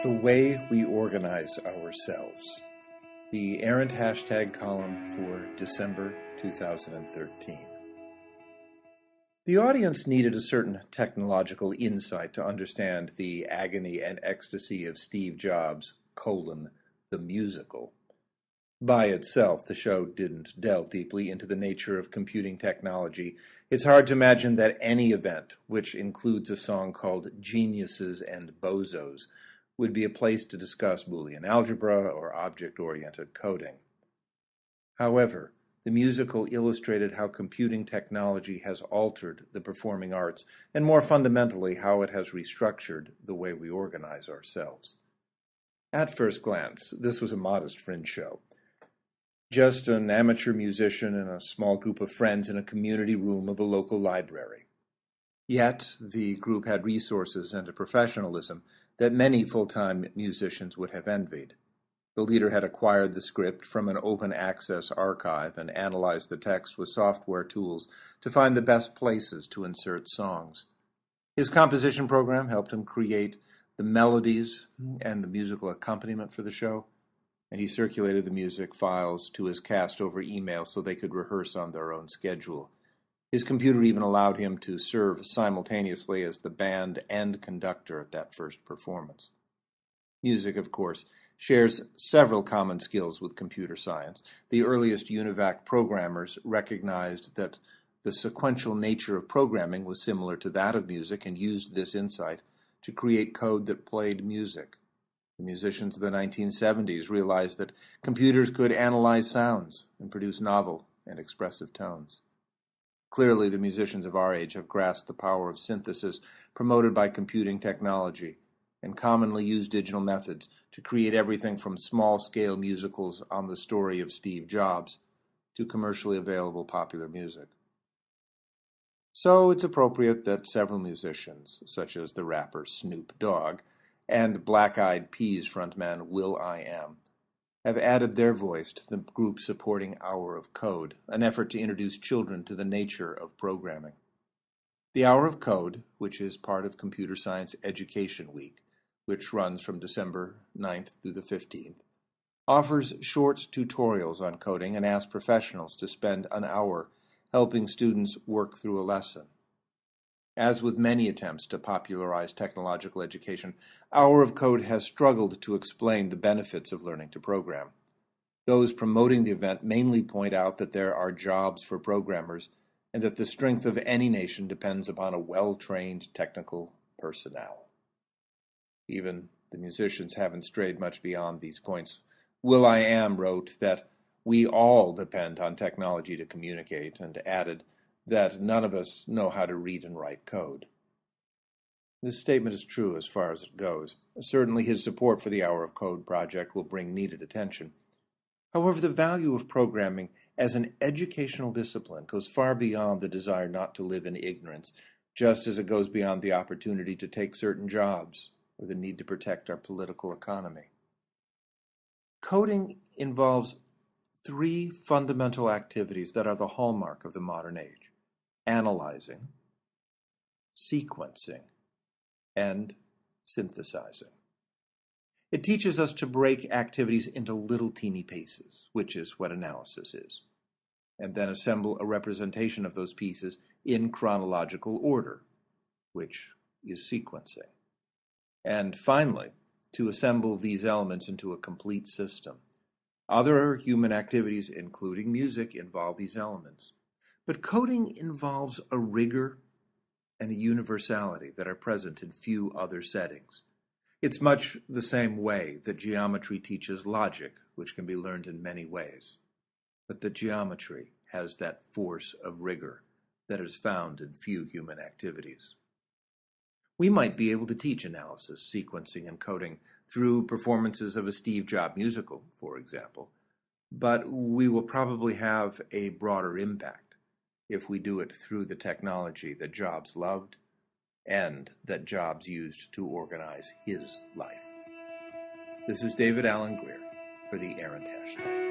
The way we organize ourselves. The errant hashtag column for December 2013. The audience needed a certain technological insight to understand the agony and ecstasy of Steve Jobs, the musical. By itself, the show didn't delve deeply into the nature of computing technology. It's hard to imagine that any event, which includes a song called Geniuses and Bozos, would be a place to discuss Boolean algebra or object-oriented coding. However, the musical illustrated how computing technology has altered the performing arts, and more fundamentally, how it has restructured the way we organize ourselves. At first glance, this was a modest fringe show. Just an amateur musician and a small group of friends in a community room of a local library. Yet, the group had resources and a professionalism that many full-time musicians would have envied. The leader had acquired the script from an open-access archive and analyzed the text with software tools to find the best places to insert songs. His composition program helped him create the melodies and the musical accompaniment for the show, and he circulated the music files to his cast over email so they could rehearse on their own schedule. His computer even allowed him to serve simultaneously as the band and conductor at that first performance. Music, of course, shares several common skills with computer science. The earliest UNIVAC programmers recognized that the sequential nature of programming was similar to that of music and used this insight to create code that played music. The musicians of the 1970s realized that computers could analyze sounds and produce novel and expressive tones. Clearly, the musicians of our age have grasped the power of synthesis promoted by computing technology and commonly use digital methods to create everything from small-scale musicals on the story of Steve Jobs to commercially available popular music. So it's appropriate that several musicians, such as the rapper Snoop Dogg and Black Eyed Peas frontman will.i.am, have added their voice to the group supporting Hour of Code, an effort to introduce children to the nature of programming. The Hour of Code, which is part of Computer Science Education Week, which runs from December 9th through the 15th, offers short tutorials on coding and asks professionals to spend an hour helping students work through a lesson. As with many attempts to popularize technological education, Hour of Code has struggled to explain the benefits of learning to program. Those promoting the event mainly point out that there are jobs for programmers and that the strength of any nation depends upon a well-trained technical personnel. Even the musicians haven't strayed much beyond these points. will.i.am wrote that we all depend on technology to communicate, and added that none of us know how to read and write code. This statement is true as far as it goes. Certainly his support for the Hour of Code project will bring needed attention. However, the value of programming as an educational discipline goes far beyond the desire not to live in ignorance, just as it goes beyond the opportunity to take certain jobs or the need to protect our political economy. Coding involves three fundamental activities that are the hallmark of the modern age: analyzing, sequencing, and synthesizing. It teaches us to break activities into little teeny pieces, which is what analysis is, and then assemble a representation of those pieces in chronological order, which is sequencing. And finally, to assemble these elements into a complete system. Other human activities, including music, involve these elements. But coding involves a rigor and a universality that are present in few other settings. It's much the same way that geometry teaches logic, which can be learned in many ways. But that geometry has that force of rigor that is found in few human activities. We might be able to teach analysis, sequencing, and coding through performances of a Steve Jobs musical, for example, but we will probably have a broader impact if we do it through the technology that Jobs loved and that Jobs used to organize his life. This is David Alan Grier for the Errant Hashtag.